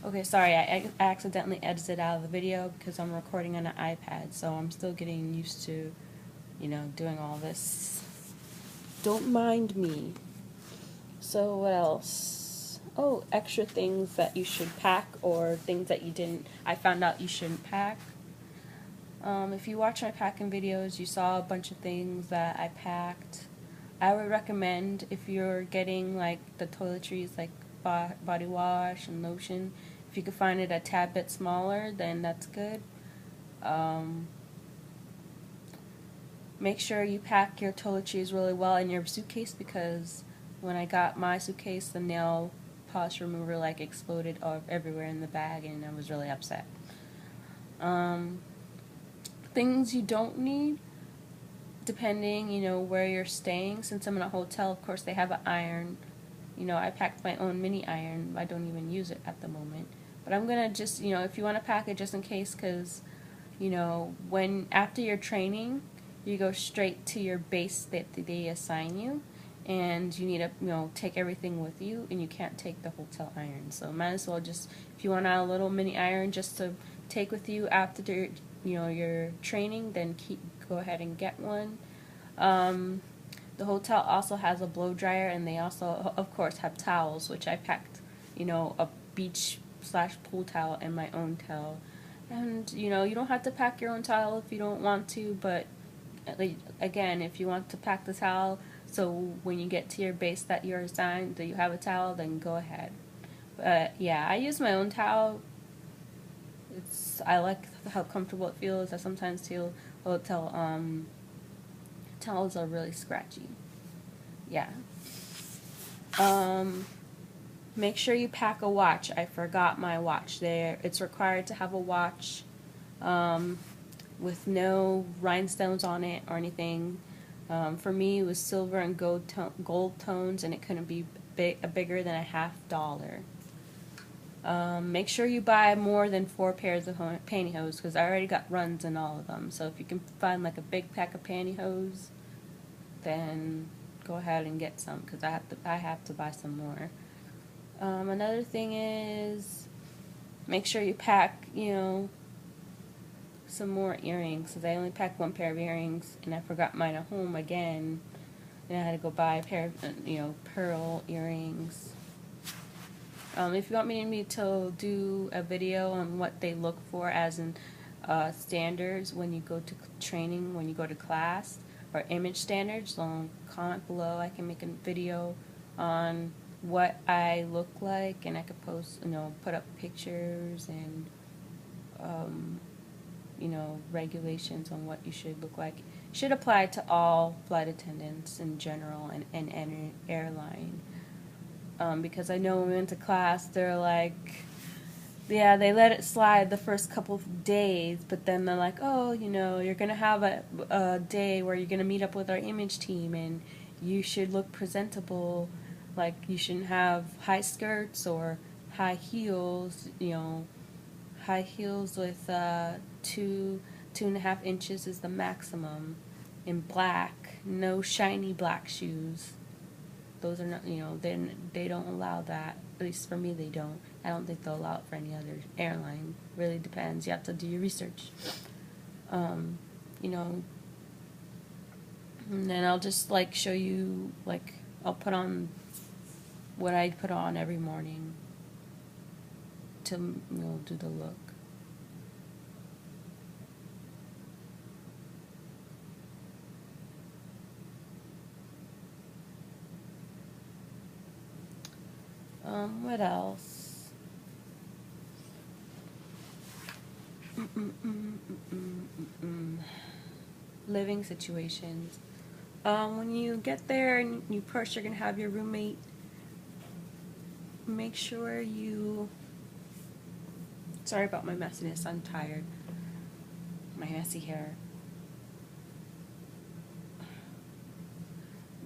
Okay, sorry, I accidentally edited out of the video because I'm recording on an iPad, so I'm still getting used to, doing all this. Don't mind me. So what else? Oh, extra things that you should pack or things that you didn't. I found out you shouldn't pack. If you watch my packing videos, you saw a bunch of things that I packed. I would recommend if you're getting like the toiletries, like body wash and lotion, if you could find it a tad bit smaller, then that's good. Um, Make sure you pack your toiletries really well in your suitcase, because when I got my suitcase, the nail polish remover like exploded everywhere in the bag, and I was really upset. Um, Things you don't need, depending, where you're staying. Since I'm in a hotel, of course, they have an iron. I packed my own mini iron. I don't even use it at the moment. But I'm going to just, if you want to pack it just in case, because, when after your training, you go straight to your base that they assign you. And you need to, take everything with you, and you can't take the hotel iron. So might as well just, if you want a little mini iron just to take with you after, your training, then go ahead and get one. Um, the hotel also has a blow dryer, and they also, of course, have towels, which I packed, a beach slash pool towel and my own towel. And, you don't have to pack your own towel if you don't want to, but again, if you want to pack the towel, so when you get to your base that you're assigned, that you have a towel, then go ahead. But yeah, I use my own towel. I like how comfortable it feels. I sometimes feel hotel towels are really scratchy. Yeah. Um, Make sure you pack a watch. I forgot my watch there. It's required to have a watch um, with no rhinestones on it or anything. For me, it was silver and gold tones, and it couldn't be bigger than $50. Make sure you buy more than 4 pairs of pantyhose, because I already got runs in all of them. So if you can find like a big pack of pantyhose, then go ahead and get some, because I have to buy some more. Another thing is, make sure you pack, some more earrings, because I only packed 1 pair of earrings, and I forgot mine at home again. And I had to go buy a pair of, pearl earrings. If you want me to do a video on what they look for as in standards when you go to training, when you go to class, or image standards, comment below. I can make a video on what I look like, and I could post, put up pictures and, regulations on what you should look like. It should apply to all flight attendants in general, and any airline. Because I know when we went to class, they're like, yeah, they let it slide the first couple of days, but then they're like, oh, you're going to have a day where you're going to meet up with our image team, and you should look presentable. Like, you shouldn't have high skirts or high heels, high heels with 2.5 inches is the maximum. In black, no shiny black shoes. Those are not, they don't allow that. At least for me, they don't. I don't think they'll allow it for any other airline. Really depends. You have to do your research. You know, and then I'll just like show you, like, I'll put on what I put on every morning to, do the look. What else? Living situations. When you get there and you first you're gonna have your roommate, make sure you. Sorry about my messiness. I'm tired. My messy hair.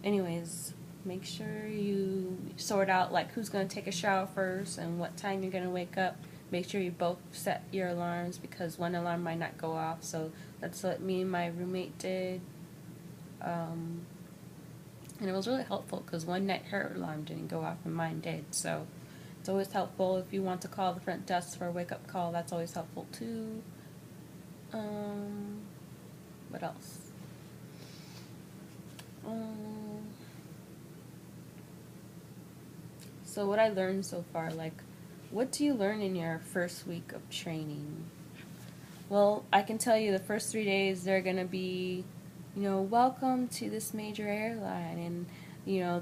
Anyways, make sure you sort out like who's gonna take a shower first and what time you're gonna wake up. Make sure you both set your alarms, because one alarm might not go off. So that's what me and my roommate did. And it was really helpful because one night her alarm didn't go off and mine did. So It's always helpful if you want to call the front desk for a wake-up call. That's always helpful too. What else? So what I learned so far, like, what do you learn in your first week of training? Well, I can tell you the first 3 days they're going to be, welcome to this major airline, and,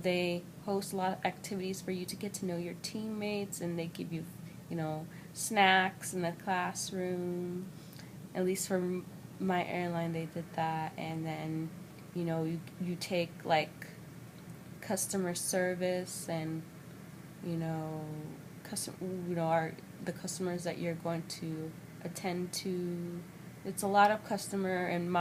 they host a lot of activities for you to get to know your teammates, and they give you, snacks in the classroom. At least for my airline, they did that. And then, you take, like, customer service and, the customers that you're going to attend to. It's a lot of customer and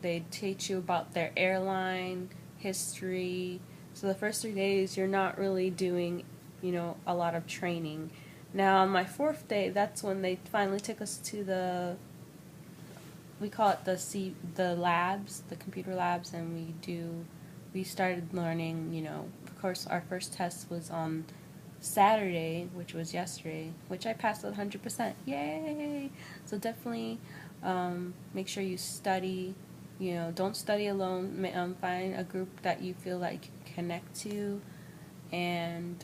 they teach you about their airline history. So the first 3 days you're not really doing, a lot of training. Now on my 4th day, that's when they finally took us to we call it the labs, the computer labs, and we started learning, of course our first test was on Saturday, which was yesterday, which I passed with 100%. Yay! So definitely make sure you study. Don't study alone. Find a group that you feel like you can connect to and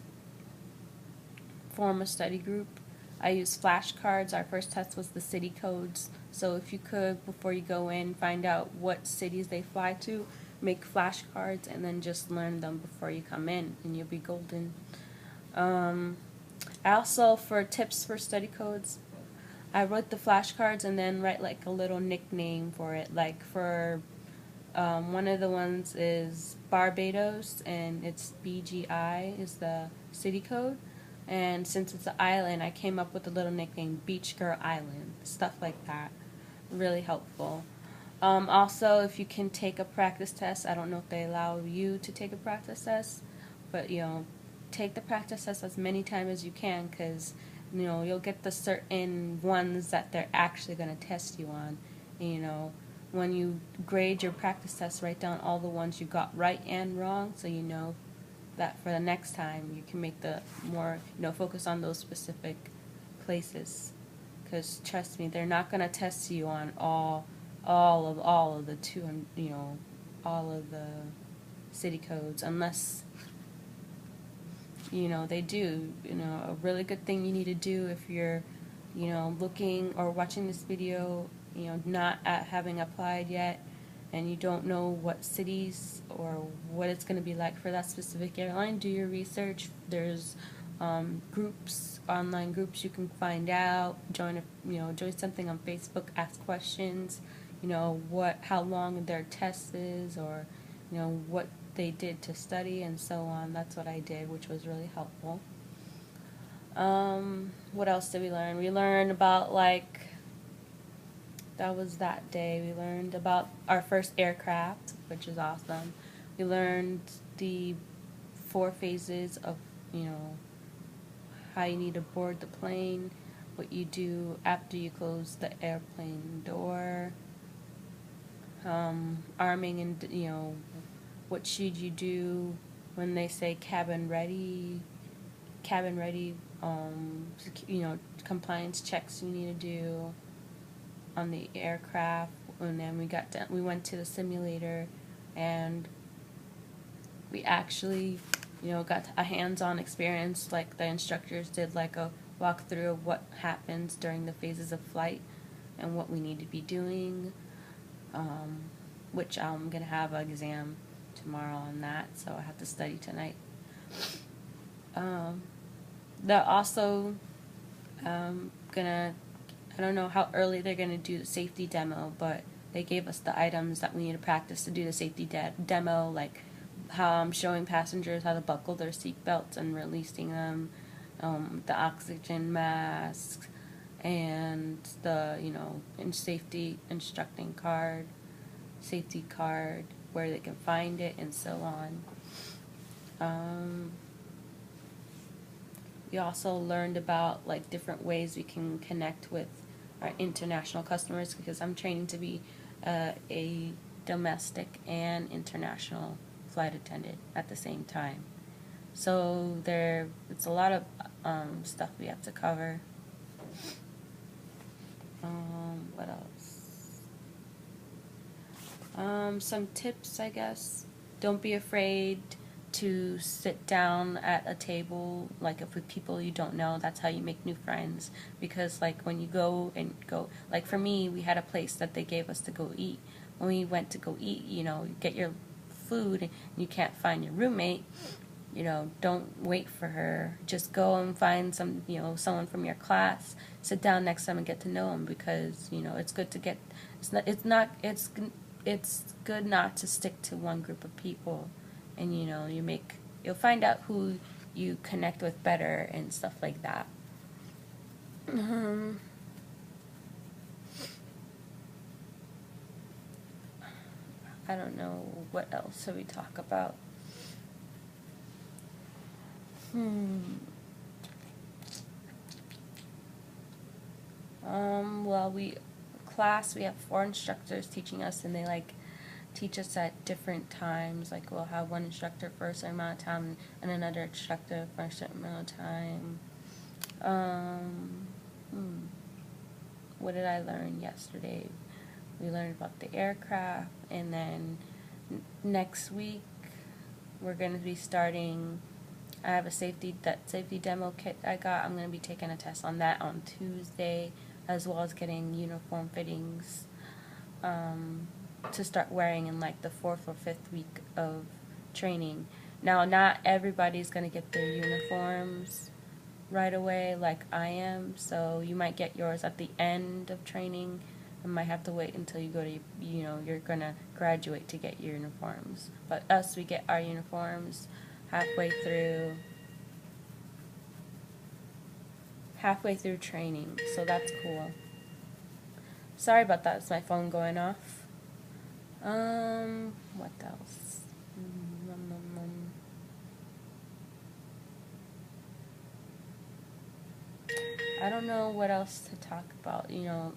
form a study group. I use flashcards. Our first test was the city codes. So if you could, before you go in, find out what cities they fly to, make flashcards, and then just learn them before you come in, and you'll be golden. Also, for tips for study codes, I wrote the flashcards and then write like a little nickname for it. Like for one of the ones is Barbados, and it's BGI is the city code. And since it's an island, I came up with a little nickname, Beach Girl Island, stuff like that. Really helpful. Also, if you can take a practice test, I don't know if they allow you to take a practice test, but take the practice test as many times as you can, because you'll get the certain ones that they're actually going to test you on. And, when you grade your practice test, write down all the ones you got right and wrong, so you know that for the next time you can make the more focus on those specific places. Because trust me, they're not going to test you on all of the all of the city codes unless they do. A really good thing you need to do if you're looking or watching this video, not having applied yet, and you don't know what cities or what it's going to be like for that specific airline, do your research. There's groups, online groups you can find out. Join something on Facebook. Ask questions. How long their test is, or what they did to study, and so on. That's what I did, which was really helpful. What else did we learn? We learned about that was that day. We learned about our first aircraft, which is awesome. We learned the 4 phases of, how you need to board the plane, what you do after you close the airplane door, arming, and, what should you do when they say cabin ready, compliance checks you need to do on the aircraft. And then we went to the simulator, and we actually got a hands-on experience. Like the instructors did like a walkthrough of what happens during the phases of flight and what we need to be doing, which I'm gonna have an exam tomorrow on that, so I have to study tonight. They're also I don't know how early they're gonna do the safety demo, but they gave us the items that we need to practice to do the safety demo, like how I'm showing passengers how to buckle their seatbelts and releasing them, the oxygen masks, and the safety instructing card, safety card, where they can find it, and so on. We also learned about different ways we can connect with our international customers, because I'm training to be a domestic and international flight attendant at the same time. So it's a lot of stuff we have to cover. What else? Some tips, I guess. Don't be afraid to sit down at a table, like if with people you don't know. That's how you make new friends. Because like when you go, like for me, we had a place that they gave us to go eat. When we went to go eat, you get your food and you can't find your roommate, don't wait for her. Just go and find someone from your class. Sit down next to them and get to know them, because it's good to get. It's good not to stick to one group of people, and you'll find out who you connect with better and stuff like that. I don't know what else should we talk about. Well, we have 4 instructors teaching us, and they teach us at different times. Like we'll have one instructor for a certain amount of time and another instructor for a certain amount of time. What did I learn yesterday? We learned about the aircraft, and then next week we're going to be starting. I have a safety demo kit I got. I'm going to be taking a test on that on Tuesday, as well as getting uniform fittings to start wearing in like the 4th or 5th week of training. Now, not everybody's going to get their uniforms right away like I am, so you might get yours at the end of training and might have to wait until you go to, you're going to graduate to get your uniforms. But us, we get our uniforms halfway through training, so that's cool. Sorry about that, it's my phone going off. What else? I don't know what else to talk about.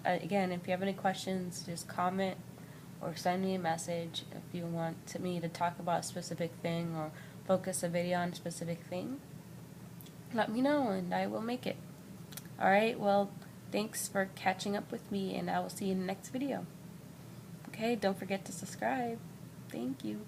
Again, if you have any questions, just comment or send me a message. If you want me to talk about a specific thing or focus a video on a specific thing, let me know and I will make it. Alright, well, thanks for catching up with me, and I will see you in the next video. Okay, don't forget to subscribe. Thank you.